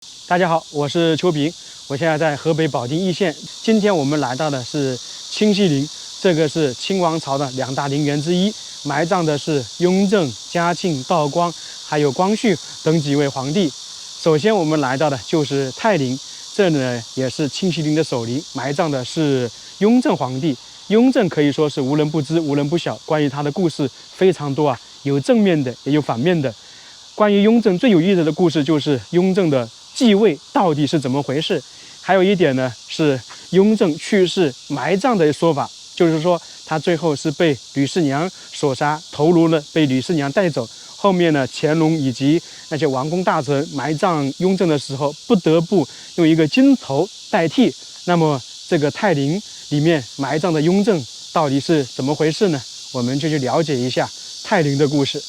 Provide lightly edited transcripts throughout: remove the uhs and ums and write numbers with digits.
大家好，我是邱平，我现在在河北保定易县。今天我们来到的是清西陵，这个是清王朝的2大陵园之一，埋葬的是雍正、嘉庆、道光还有光绪等几位皇帝。首先我们来到的就是泰陵，这呢也是清西陵的首陵，埋葬的是雍正皇帝。雍正可以说是无人不知、无人不晓，关于他的故事非常多啊，有正面的，也有反面的。关于雍正最有意思的故事就是雍正的继位到底是怎么回事？还有一点呢，是雍正去世埋葬的说法，就是说他最后是被吕氏娘所杀，头颅呢被吕氏娘带走。后面呢，乾隆以及那些王公大臣埋葬雍正的时候，不得不用一个金头代替。那么这个泰陵里面埋葬的雍正到底是怎么回事呢？我们就去了解一下泰陵的故事。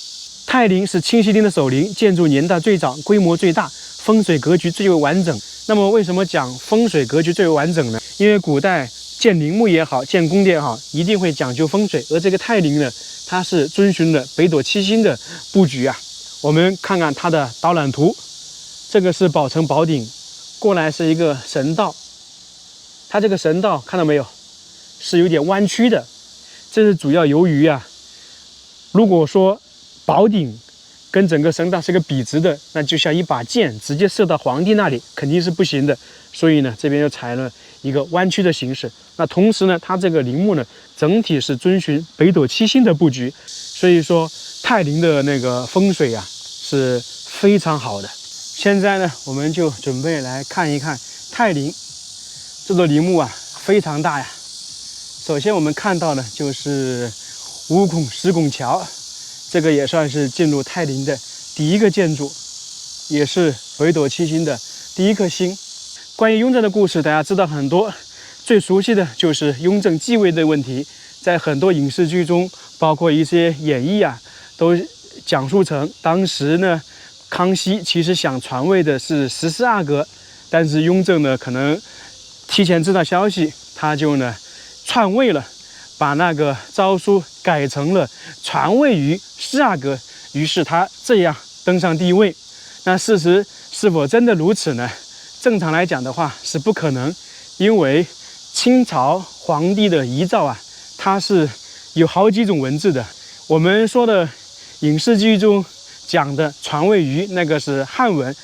泰陵是清西陵的首陵，建筑年代最早，规模最大，风水格局最为完整。那么为什么讲风水格局最为完整呢？因为古代建陵墓也好，建宫殿也好，一定会讲究风水，而这个泰陵呢，它是遵循了北斗七星的布局啊。我们看看它的导览图，这个是宝城宝顶，过来是一个神道，它这个神道看到没有，是有点弯曲的，这是主要由于啊，如果说宝顶跟整个神道是个笔直的，那就像一把剑直接射到皇帝那里，肯定是不行的。所以呢，这边又采了一个弯曲的形式。那同时呢，它这个陵墓呢，整体是遵循北斗七星的布局，所以说泰陵的那个风水啊是非常好的。现在呢，我们就准备来看一看泰陵这座陵墓啊，非常大呀。首先我们看到的就是5孔10拱桥。这个也算是进入泰陵的第一个建筑，也是北斗七星的第一颗星。关于雍正的故事，大家知道很多，最熟悉的就是雍正继位的问题，在很多影视剧中，包括一些演绎啊，都讲述成当时呢，康熙其实想传位的是14阿哥，但是雍正呢可能提前知道消息，他就呢篡位了。把那个诏书改成了传位于14阿哥，于是他这样登上帝位。那事实是否真的如此呢？正常来讲的话是不可能，因为清朝皇帝的遗诏啊，它是有好几种文字的。我们说的影视剧中讲的传位于那个是汉文，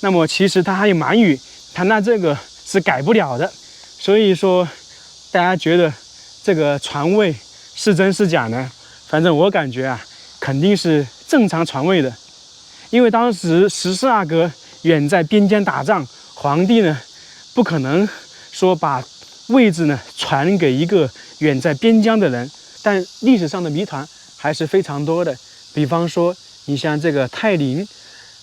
那么其实它还有满语，它那这个是改不了的。所以说，大家觉得这个传位是真是假呢？反正我感觉啊，肯定是正常传位的，因为当时14阿哥远在边疆打仗，皇帝呢不可能说把位置呢传给一个远在边疆的人。但历史上的谜团还是非常多的，比方说，你像这个泰陵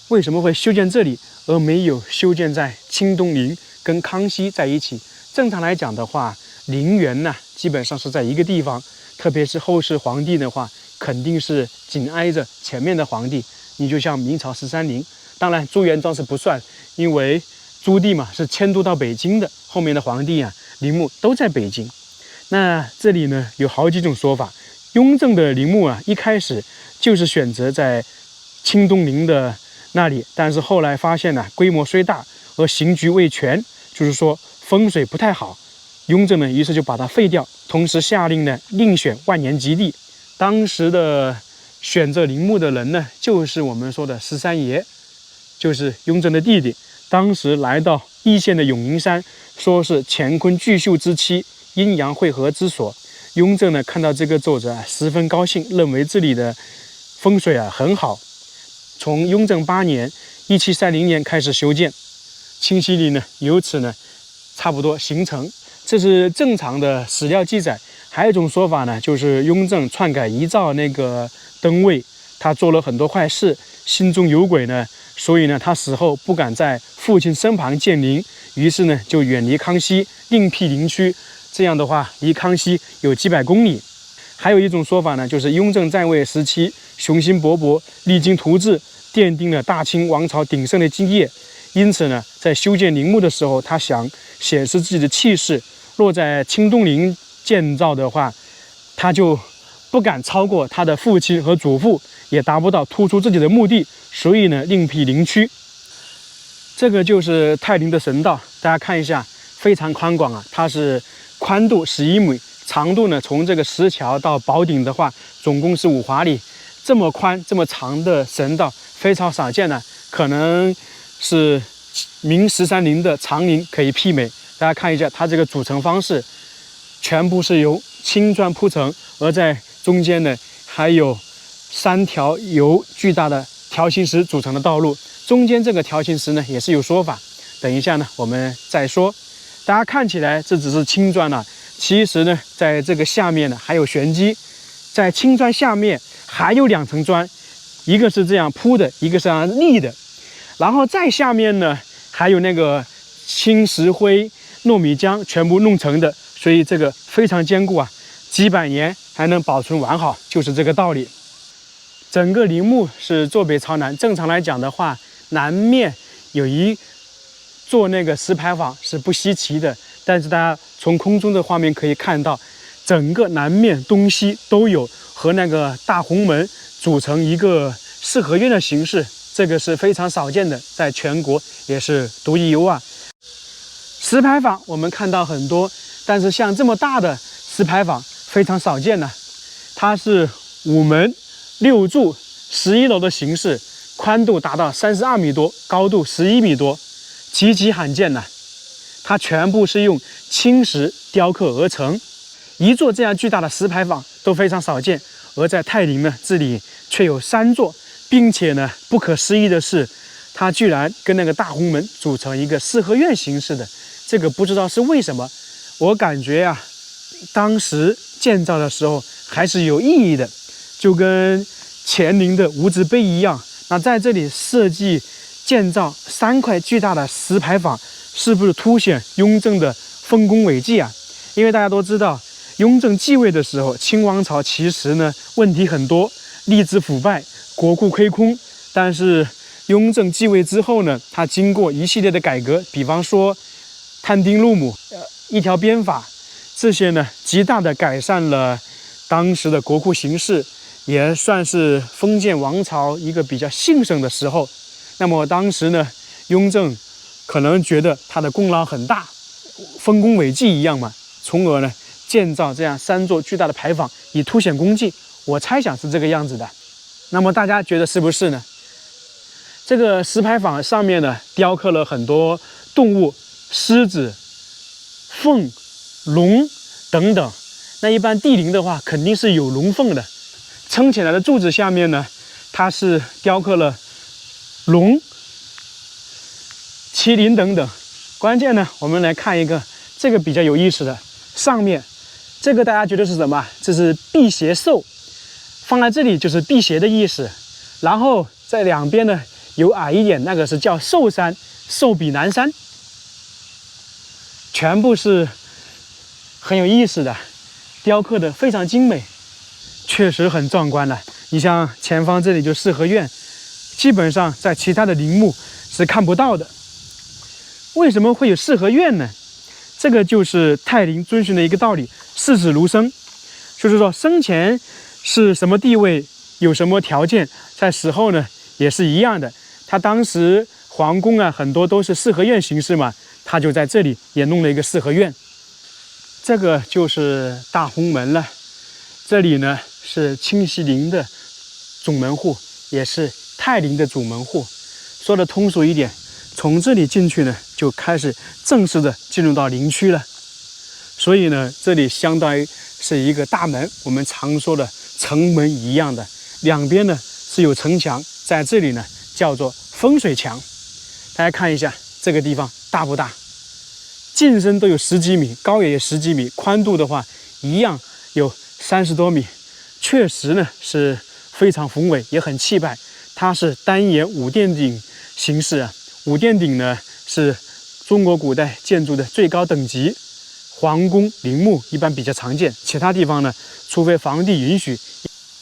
为什么会修建这里，而没有修建在清东陵跟康熙在一起？正常来讲的话，陵园呢基本上是在一个地方，特别是后世皇帝的话，肯定是紧挨着前面的皇帝。你就像明朝13陵，当然朱元璋是不算，因为朱棣嘛是迁都到北京的，后面的皇帝啊陵墓都在北京。那这里呢有好几种说法，雍正的陵墓啊一开始就是选择在清东陵的那里，但是后来发现呢规模虽大而形局未全，就是说风水不太好。雍正呢，于是就把它废掉，同时下令呢，另选万年吉地。当时的选择陵墓的人呢，就是我们说的13爷，就是雍正的弟弟。当时来到易县的永宁山，说是乾坤巨秀之期，阴阳汇合之所。雍正呢，看到这个奏折啊，十分高兴，认为这里的风水啊很好。从雍正8年（1730年）开始修建清西陵呢，由此呢，差不多形成。这是正常的史料记载。还有一种说法呢，就是雍正篡改遗诏那个登位，他做了很多坏事，心中有鬼呢，所以呢，他死后不敢在父亲身旁建陵，于是呢，就远离康熙，另辟陵区。这样的话，离康熙有几百公里。还有一种说法呢，就是雍正在位时期雄心勃勃，励精图治，奠定了大清王朝鼎盛的基业。因此呢，在修建陵墓的时候，他想显示自己的气势。若在清东陵建造的话，他就不敢超过他的父亲和祖父，也达不到突出自己的目的，所以呢，另辟陵区。这个就是泰林的神道，大家看一下，非常宽广啊，它是宽度11米，长度呢从这个石桥到宝顶的话，总共是5华里，这么宽这么长的神道非常少见呢，可能是明13陵的长陵可以媲美。大家看一下它这个组成方式，全部是由青砖铺成，而在中间呢还有3条由巨大的条形石组成的道路。中间这个条形石呢也是有说法，等一下呢我们再说。大家看起来这只是青砖啊，其实呢在这个下面呢还有玄机，在青砖下面还有2层砖，一个是这样铺的，一个是这样立的，然后再下面呢还有那个青石灰、糯米浆全部弄成的，所以这个非常坚固啊，几百年还能保存完好，就是这个道理。整个陵墓是坐北朝南，正常来讲的话，南面有一座那个石牌坊是不稀奇的，但是大家从空中的画面可以看到，整个南面东西都有，和那个大红门组成一个四合院的形式，这个是非常少见的，在全国也是独一无二。石牌坊我们看到很多，但是像这么大的石牌坊非常少见呢。它是5门6柱11楼的形式，宽度达到32米多，高度11米多，极其罕见呢。它全部是用青石雕刻而成，一座这样巨大的石牌坊都非常少见，而在泰陵呢，这里却有3座，并且呢，不可思议的是，它居然跟那个大红门组成一个四合院形式的，这个不知道是为什么。我感觉啊，当时建造的时候还是有意义的，就跟乾陵的无字碑一样。那在这里设计建造3块巨大的石牌坊，是不是凸显雍正的丰功伟绩啊？因为大家都知道，雍正继位的时候，清王朝其实呢问题很多，吏治腐败，国库亏空。但是雍正继位之后呢，他经过一系列的改革，比方说探丁入亩、一条鞭法，这些呢极大的改善了当时的国库形势，也算是封建王朝一个比较兴盛的时候。那么当时呢，雍正可能觉得他的功劳很大，丰功伟绩一样嘛，从而呢建造这样3座巨大的牌坊，以凸显功绩。我猜想是这个样子的。那么大家觉得是不是呢？这个石牌坊上面呢雕刻了很多动物，狮子、凤、龙等等。那一般帝陵的话，肯定是有龙凤的。撑起来的柱子下面呢，它是雕刻了龙、麒麟等等。关键呢，我们来看一个这个比较有意思的，上面这个大家觉得是什么？这是辟邪兽，放在这里就是辟邪的意思。然后在两边呢有矮一点，那个是叫寿山、寿比南山，全部是很有意思的，雕刻的非常精美，确实很壮观了。你像前方这里就四合院，基本上在其他的陵墓是看不到的。为什么会有四合院呢？这个就是泰陵遵循的一个道理，视死如生，就是说生前是什么地位，有什么条件，在死后呢也是一样的。他当时皇宫啊很多都是四合院形式嘛，他就在这里也弄了一个四合院。这个就是大红门了，这里呢是清西陵的总门户，也是泰陵的主门户。说的通俗一点，从这里进去呢就开始正式的进入到陵区了。所以呢这里相当于是一个大门，我们常说的城门一样的，两边呢是有城墙，在这里呢叫做风水墙。大家看一下这个地方大不大？进深都有10几米，高也有10几米，宽度的话一样有30多米，确实呢是非常宏伟，也很气派。它是单檐5殿顶形式啊，5殿顶呢是中国古代建筑的最高等级，皇宫陵墓一般比较常见，其他地方呢除非皇帝允许。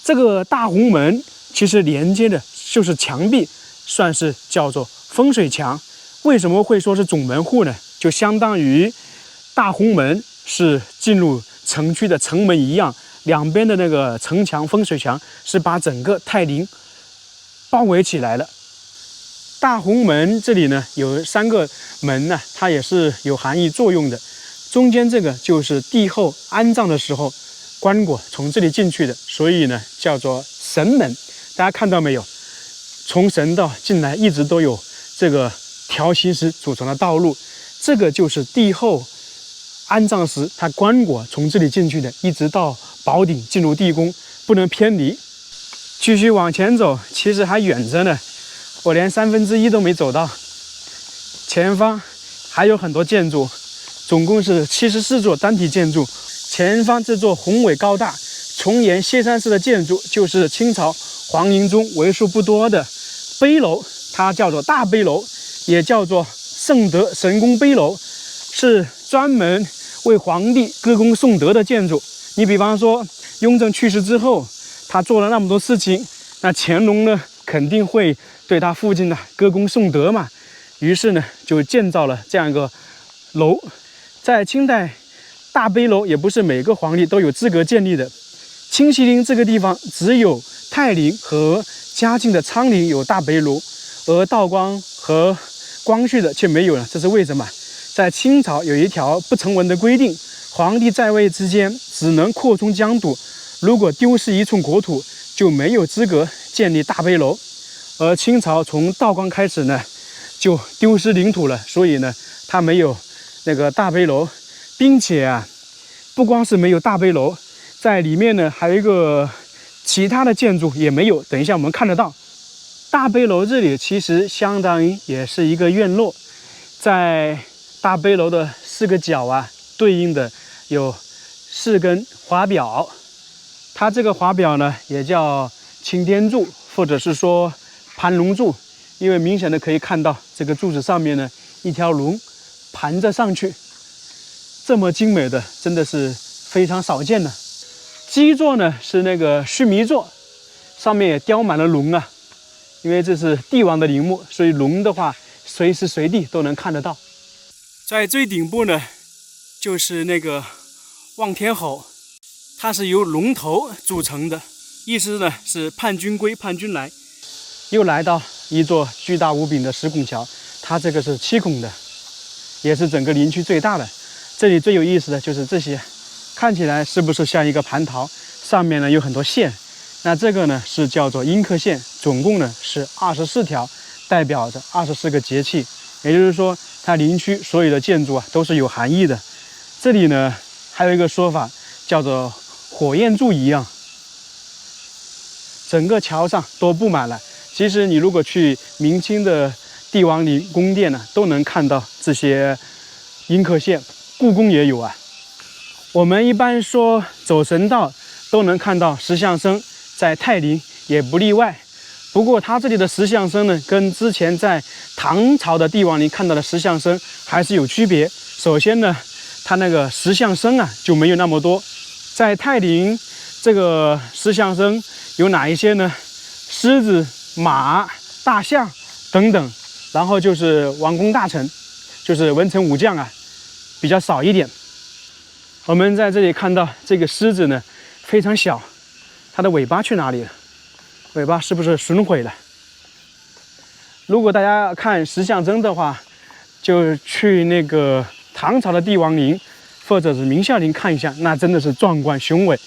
这个大红门其实连接的就是墙壁，算是叫做风水墙。为什么会说是总门户呢？就相当于大红门是进入城区的城门一样，两边的那个城墙、风水墙是把整个泰陵包围起来了。大红门这里呢有3个门呢，它也是有含义作用的。中间这个就是帝后安葬的时候，棺椁从这里进去的，所以呢叫做神门。大家看到没有？从神道进来一直都有这个条形石组成的道路，这个就是帝后安葬时它棺椁从这里进去的，一直到宝顶进入地宫，不能偏离。继续往前走，其实还远着呢，我连1/3都没走到。前方还有很多建筑，总共是74座单体建筑。前方这座宏伟高大、重檐歇山式的建筑，就是清朝皇陵中为数不多的碑楼，它叫做大碑楼，也叫做圣德神功碑楼，是专门为皇帝歌功颂德的建筑。你比方说，雍正去世之后，他做了那么多事情，那乾隆呢肯定会对他父亲呢歌功颂德嘛，于是呢就建造了这样一个楼。在清代，大碑楼也不是每个皇帝都有资格建立的。清西陵这个地方只有泰陵和嘉靖的昌陵有大碑楼，而道光和光绪的却没有了，这是为什么？在清朝有一条不成文的规定，皇帝在位之间只能扩充疆土，如果丢失1寸国土，就没有资格建立大碑楼。而清朝从道光开始呢，就丢失领土了，所以呢，它没有那个大碑楼，并且啊，不光是没有大碑楼，在里面呢还有一个其他的建筑也没有。等一下我们看得到，大碑楼这里其实相当于也是一个院落，在大碑楼的4个角啊，对应的有4根华表。它这个华表呢，也叫擎天柱，或者是说盘龙柱，因为明显的可以看到这个柱子上面呢，一条龙盘着上去，这么精美的真的是非常少见的。基座呢是那个须弥座，上面也雕满了龙啊，因为这是帝王的陵墓，所以龙的话随时随地都能看得到。在最顶部呢，就是那个望天吼，它是由龙头组成的，意思呢是叛军归，叛军来。又来到一座巨大无比的石拱桥，它这个是7孔的，也是整个陵区最大的。这里最有意思的就是这些，看起来是不是像一个蟠桃？上面呢有很多线，那这个呢是叫做阴刻线，总共呢是24条，代表着24个节气。也就是说，它陵区所有的建筑啊都是有含义的。这里呢还有一个说法叫做火焰柱一样，整个桥上都布满了。其实你如果去明清的帝王陵宫殿呢，都能看到这些阴刻线，故宫也有啊。我们一般说走神道都能看到石像生，在泰陵也不例外。不过它这里的石像生呢，跟之前在唐朝的帝王陵看到的石像生还是有区别。首先呢，它那个石像生啊就没有那么多。在泰陵这个石像生有哪一些呢？狮子、马、大象等等，然后就是王公大臣，就是文臣武将啊，比较少一点。我们在这里看到这个狮子呢非常小，它的尾巴去哪里了？尾巴是不是损毁了？如果大家看石像生的话，就去那个唐朝的帝王陵或者是明孝陵看一下，那真的是壮观雄伟。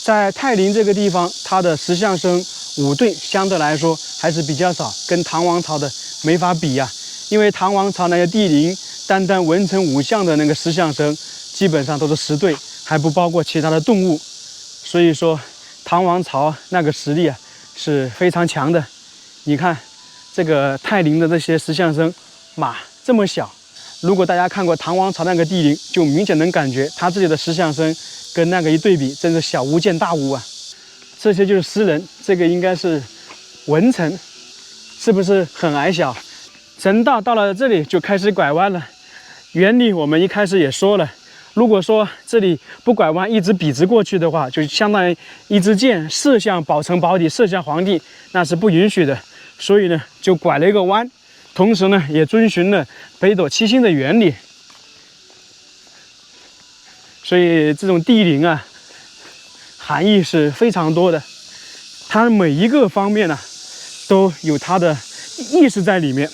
在泰陵这个地方，它的石像生舞队相对来说还是比较少，跟唐王朝的没法比呀。因为唐王朝那些帝陵，单单文臣武将的那个石像生，基本上都是10对，还不包括其他的动物。所以说，唐王朝那个实力啊是非常强的。你看这个泰陵的这些石像生，马这么小，如果大家看过唐王朝那个帝陵，就明显能感觉它这里的石像生跟那个一对比，真是小巫见大巫啊！这些就是诗人，这个应该是文臣，是不是很矮小？神道到了这里就开始拐弯了。原理我们一开始也说了，如果说这里不拐弯，一直笔直过去的话，就相当于一支箭射向宝城宝体，射向皇帝，那是不允许的。所以呢，就拐了一个弯，同时呢，也遵循了北斗七星的原理。所以这种帝陵啊，含义是非常多的，它每一个方面呢，都有它的意识在里面。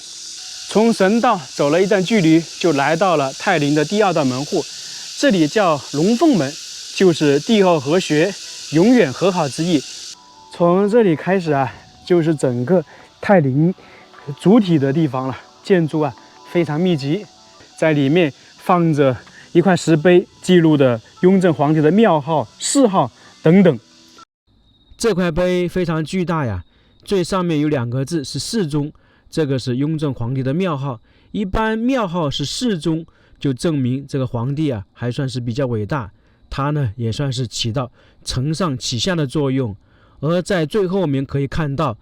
从神道走了一段距离，就来到了泰陵的第二道门户，这里叫龙凤门，就是帝后和谐，永远和好之意。从这里开始啊，就是整个泰陵主体的地方了，建筑啊非常密集，在里面放着一块石碑，记录的雍正皇帝的庙号、谥号等等。这块碑非常巨大呀，最上面有2个字是世宗，这个是雍正皇帝的庙号。一般庙号是世宗，就证明这个皇帝啊还算是比较伟大，他呢也算是起到承上启下的作用。而在最后面可以看到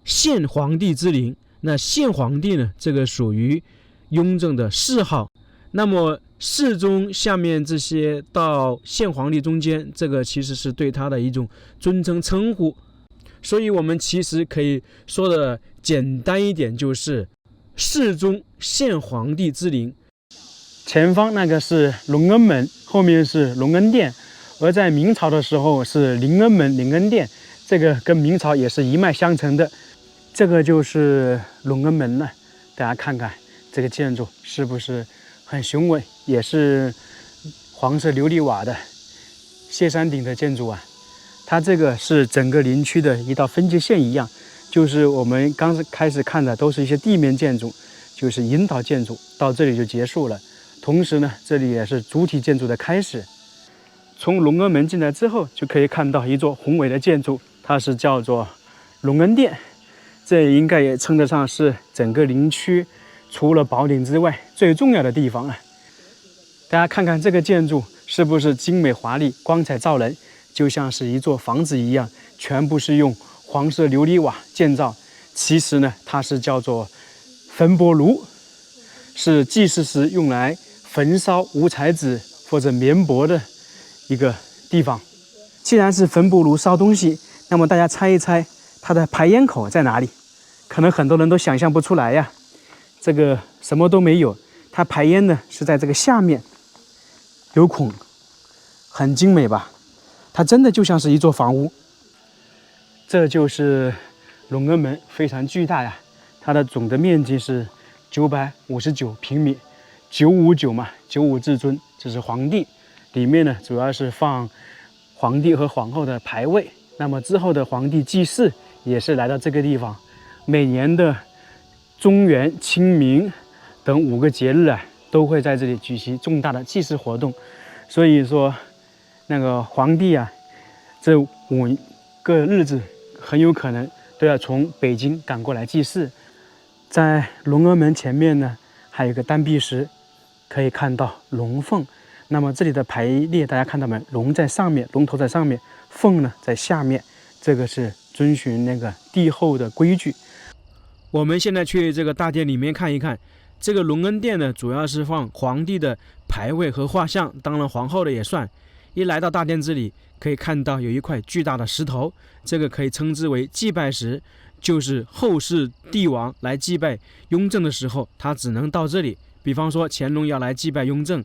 献皇帝之陵，那献皇帝呢，这个属于雍正的谥号。那么世宗下面这些到献皇帝中间，这个其实是对他的一种尊称称呼。所以我们其实可以说的简单一点，就是世宗献皇帝之陵。前方那个是隆恩门，后面是隆恩殿，而在明朝的时候是灵恩门、灵恩殿，这个跟明朝也是一脉相承的。这个就是隆恩门了，大家看看这个建筑是不是很雄伟，也是黄色琉璃瓦的谢山顶的建筑啊。它这个是整个陵区的一道分界线一样，就是我们刚开始看的都是一些地面建筑，就是引导建筑，到这里就结束了。同时呢，这里也是主体建筑的开始。从隆恩门进来之后，就可以看到一座宏伟的建筑，它是叫做隆恩殿。这应该也称得上是整个陵区除了宝顶之外最重要的地方了。大家看看这个建筑是不是精美华丽、光彩照人，就像是一座房子一样，全部是用黄色琉璃瓦建造。其实呢，它是叫做焚帛炉，是祭祀时用来焚烧无材质或者棉帛的一个地方。既然是焚帛炉烧东西，那么大家猜一猜它的排烟口在哪里？可能很多人都想象不出来呀。这个什么都没有，它排烟呢是在这个下面有孔，很精美吧？它真的就像是一座房屋。这就是隆恩门，非常巨大呀。它的总的面积是959平米，959嘛，95至尊，这是皇帝。里面呢主要是放皇帝和皇后的牌位。那么之后的皇帝祭祀也是来到这个地方。每年的中元、清明等5个节日啊，都会在这里举行重大的祭祀活动。所以说，那个皇帝啊，这5个日子很有可能都要从北京赶过来祭祀。在隆恩门前面呢，还有一个单壁石，可以看到龙凤。那么这里的排列，大家看到没？龙在上面，龙头在上面，凤呢在下面。这个是遵循那个帝后的规矩。我们现在去这个大殿里面看一看，这个隆恩殿呢，主要是放皇帝的牌位和画像，当然皇后的也算。一来到大殿这里，可以看到有一块巨大的石头，这个可以称之为祭拜石，就是后世帝王来祭拜雍正的时候，他只能到这里。比方说乾隆要来祭拜雍正，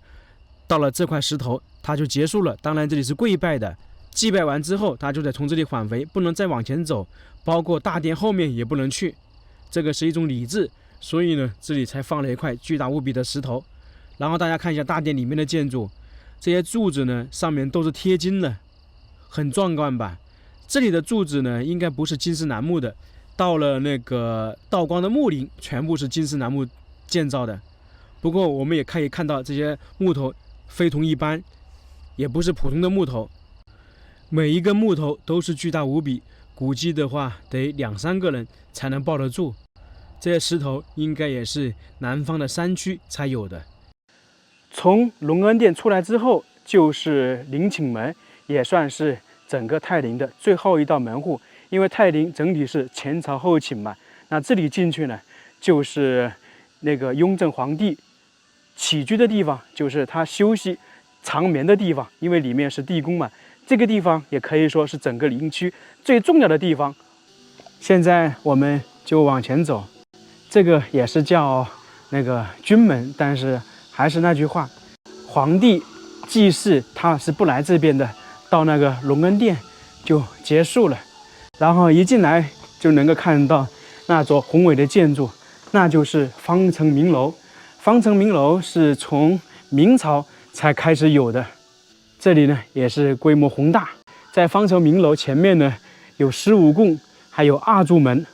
到了这块石头，他就结束了。当然这里是跪拜的，祭拜完之后，他就得从这里返回，不能再往前走，包括大殿后面也不能去。这个是一种礼制，所以呢，这里才放了一块巨大无比的石头。然后大家看一下大殿里面的建筑，这些柱子呢上面都是贴金的，很壮观吧？这里的柱子呢应该不是金丝楠木的，到了那个道光的墓陵，全部是金丝楠木建造的。不过我们也可以看到这些木头非同一般，也不是普通的木头，每一个木头都是巨大无比，估计的话得2-3个人才能抱得住。这些石头应该也是南方的山区才有的。从隆恩殿出来之后，就是陵寝门，也算是整个泰陵的最后一道门户。因为泰陵整体是前朝后寝嘛，那这里进去呢，就是那个雍正皇帝起居的地方，就是他休息长眠的地方。因为里面是地宫嘛，这个地方也可以说是整个陵区最重要的地方。现在我们就往前走，这个也是叫那个君门，但是还是那句话，皇帝祭祀他是不来这边的，到那个隆恩殿就结束了。然后一进来就能够看到那座宏伟的建筑，那就是方城明楼。方城明楼是从明朝才开始有的，这里呢也是规模宏大。在方城明楼前面呢有十五cung，还有二柱门。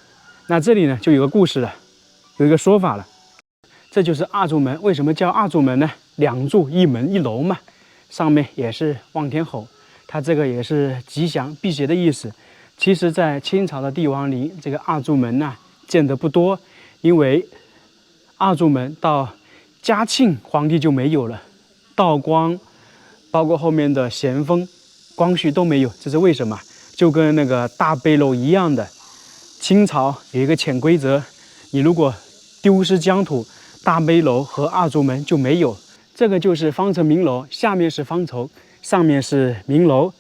那这里呢就有个故事了，有一个说法了。这就是二柱门，为什么叫二柱门呢？两柱一门一楼嘛，上面也是望天吼，它这个也是吉祥辟邪的意思。其实，在清朝的帝王陵，这个二柱门呢见得不多，因为二柱门到嘉庆皇帝就没有了，道光，包括后面的咸丰、光绪都没有，这是为什么？就跟那个大悲楼一样的，清朝有一个潜规则，你如果丢失疆土，大悲楼和二柱门就没有。这个就是方城明楼，下面是方畴，上面是明楼。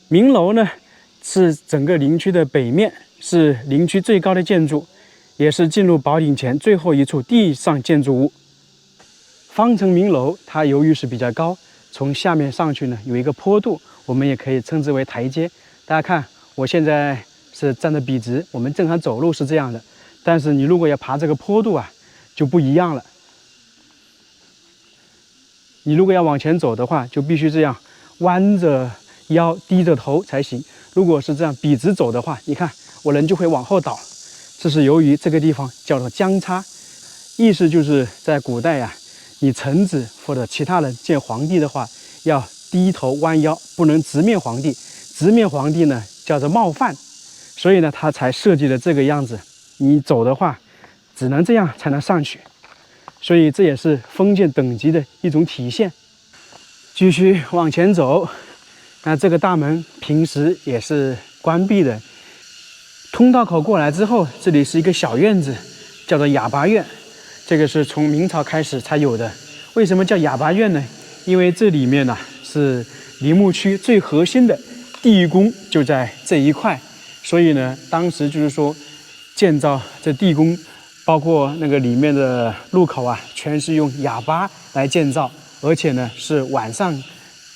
明楼呢是整个陵区的北面，是陵区最高的建筑，也是进入宝顶前最后一处地上建筑物。方城明楼它由于是比较高，从下面上去呢有一个坡度，我们也可以称之为台阶。大家看，我现在是站得笔直，我们正常走路是这样的，但是你如果要爬这个坡度啊，就不一样了。你如果要往前走的话，就必须这样弯着腰、低着头才行。如果是这样笔直走的话，你看我人就会往后倒。这是由于这个地方叫做江叉，意思就是在古代呀，你臣子或者其他人见皇帝的话，要低头弯腰，不能直面皇帝。直面皇帝呢，叫做冒犯，所以呢，他才设计了这个样子。你走的话，只能这样才能上去。所以这也是封建等级的一种体现。继续往前走，那这个大门平时也是关闭的。通道口过来之后，这里是一个小院子，叫做哑巴院。这个是从明朝开始才有的。为什么叫哑巴院呢？因为这里面呢是陵墓区最核心的地宫就在这一块，所以呢，当时就是说建造这地宫。包括那个里面的入口啊，全是用哑巴来建造，而且呢是晚上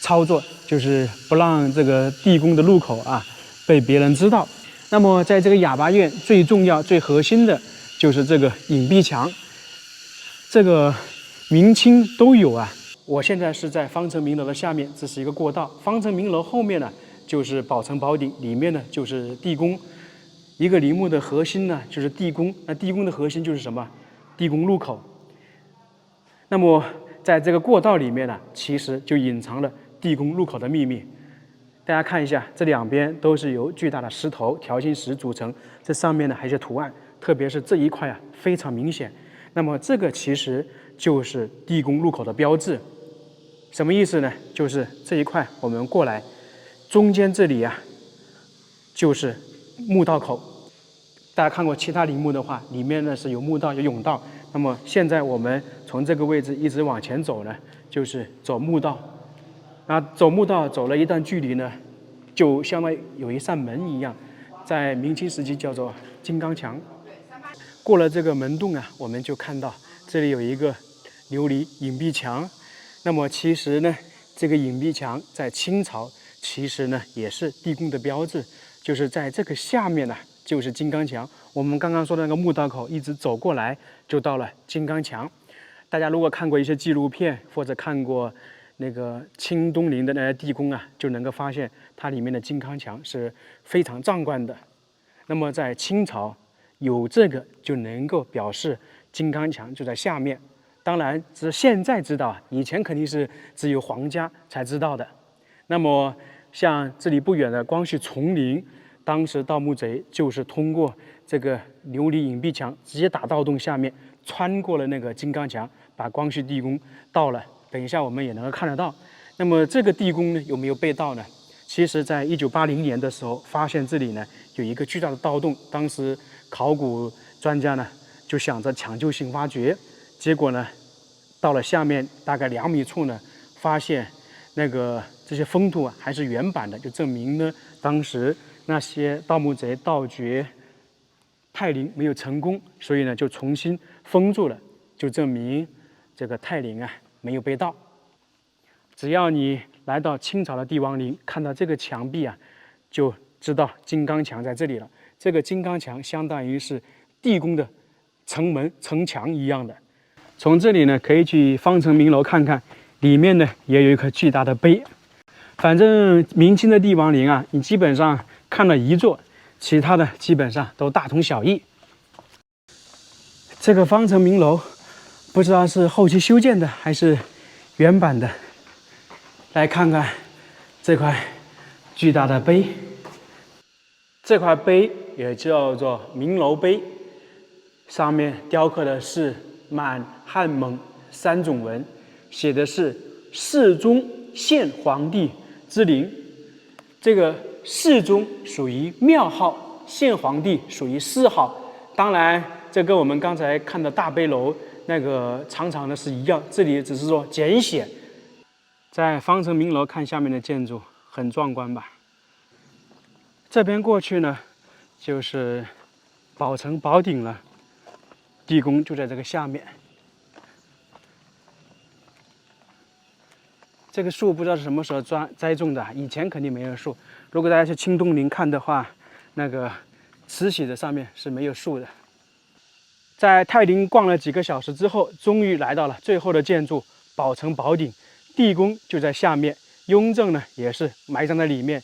操作，就是不让这个地宫的入口啊被别人知道。那么在这个哑巴院最重要、最核心的就是这个隐蔽墙，这个明清都有啊。我现在是在方城明楼的下面，这是一个过道。方城明楼后面呢就是宝城宝顶，里面呢就是地宫。一个陵墓的核心呢，就是地宫。那地宫的核心就是什么？地宫入口。那么在这个过道里面呢，其实就隐藏了地宫入口的秘密。大家看一下，这两边都是由巨大的石头、条形石组成，这上面呢还有图案，特别是这一块啊非常明显。那么这个其实就是地宫入口的标志。什么意思呢？就是这一块我们过来，中间这里啊就是墓道口。大家看过其他陵墓的话，里面呢是有墓道、有甬道。那么现在我们从这个位置一直往前走呢，就是走墓道。那走墓道走了一段距离呢，就相当于有一扇门一样，在明清时期叫做金刚墙。过了这个门洞啊，我们就看到这里有一个琉璃隐蔽墙。那么其实呢，这个隐蔽墙在清朝其实呢也是地宫的标志，就是在这个下面呢就是金刚墙。我们刚刚说的那个墓道口一直走过来就到了金刚墙。大家如果看过一些纪录片或者看过那个清东陵的那些地宫啊，就能够发现它里面的金刚墙是非常壮观的。那么在清朝有这个就能够表示金刚墙就在下面。当然只是现在知道，以前肯定是只有皇家才知道的。那么像这里不远的光绪崇陵，当时盗墓贼就是通过这个琉璃隐蔽墙直接打到洞下面，穿过了那个金刚墙，把光绪地宫盗了。等一下我们也能够看得到。那么这个地宫呢有没有被盗呢？其实在1980年的时候发现这里呢有一个巨大的盗洞，当时考古专家呢就想着抢救性挖掘，结果呢到了下面大概2米处呢，发现那个这些封土啊还是原版的，就证明呢当时那些盗墓贼盗掘泰陵没有成功，所以呢就重新封住了，就证明这个泰陵啊没有被盗。只要你来到清朝的帝王陵，看到这个墙壁啊，就知道金刚墙在这里了。这个金刚墙相当于是地宫的城门、城墙一样的。从这里呢，可以去方城明楼看看，里面呢也有一块巨大的碑。反正明清的帝王陵啊，你基本上看了一座，其他的基本上都大同小异。这个方城明楼，不知道是后期修建的还是原版的。来看看这块巨大的碑，这块碑也叫做明楼碑，上面雕刻的是满、汉、蒙3种文，写的是世宗献皇帝之陵。这个世宗属于庙号，献皇帝属于谥号。当然，这跟我们刚才看的大碑楼那个长长的是一样，这里只是说简写。在方城明楼看下面的建筑，很壮观吧？这边过去呢，就是宝城宝鼎了，地宫就在这个下面。这个树不知道是什么时候栽种的，以前肯定没有树。如果大家去清东陵看的话，那个慈禧的上面是没有树的。在泰陵逛了几个小时之后，终于来到了最后的建筑宝城宝鼎。地宫就在下面，雍正呢也是埋葬在里面。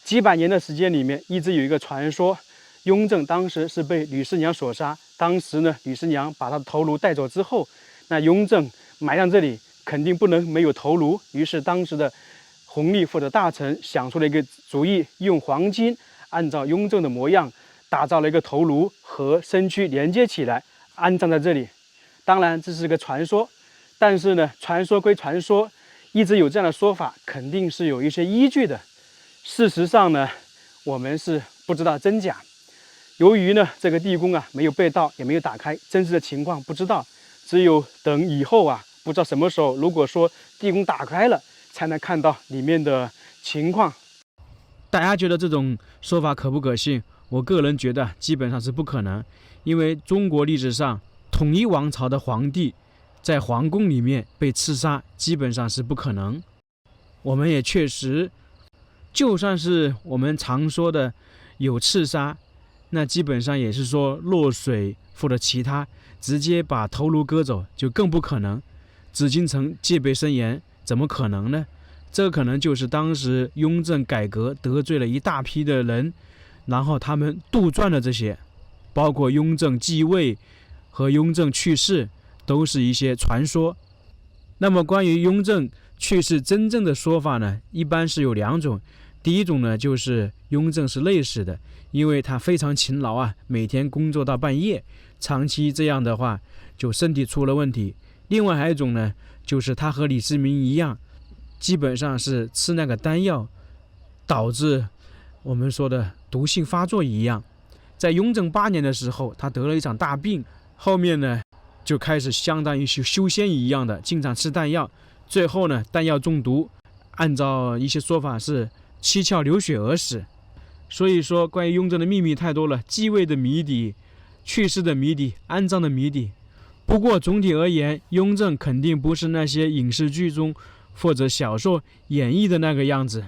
几百年的时间里面，一直有一个传说，雍正当时是被吕氏娘所杀。当时呢，吕氏娘把他的头颅带走之后，那雍正埋葬这里肯定不能没有头颅。于是当时的弘历或者大臣想出了一个主意，用黄金按照雍正的模样打造了一个头颅和身躯连接起来，安葬在这里。当然这是个传说，但是呢，传说归传说，一直有这样的说法，肯定是有一些依据的。事实上呢，我们是不知道真假。由于呢，这个地宫啊没有被盗，也没有打开，真实的情况不知道。只有等以后啊，不知道什么时候，如果说地宫打开了，才能看到里面的情况。大家觉得这种说法可不可信？我个人觉得基本上是不可能，因为中国历史上统一王朝的皇帝在皇宫里面被刺杀，基本上是不可能。我们也确实，就算是我们常说的有刺杀，那基本上也是说落水或者其他，直接把头颅割走就更不可能。紫禁城戒备森严，怎么可能呢？这可能就是当时雍正改革得罪了一大批的人，然后他们杜撰了这些，包括雍正继位和雍正去世都是一些传说。那么关于雍正去世真正的说法呢，一般是有2种。第一种呢，就是雍正是累死的，因为他非常勤劳啊，每天工作到半夜，长期这样的话就身体出了问题。另外还有一种呢，就是他和李世民一样，基本上是吃那个丹药导致我们说的毒性发作一样。在雍正8年的时候，他得了一场大病，后面呢就开始相当于修仙一样的经常吃丹药，最后呢丹药中毒，按照一些说法是七窍流血而死。所以说关于雍正的秘密太多了，继位的谜底、去世的谜底、安葬的谜底。不过总体而言，雍正肯定不是那些影视剧中或者小说演绎的那个样子。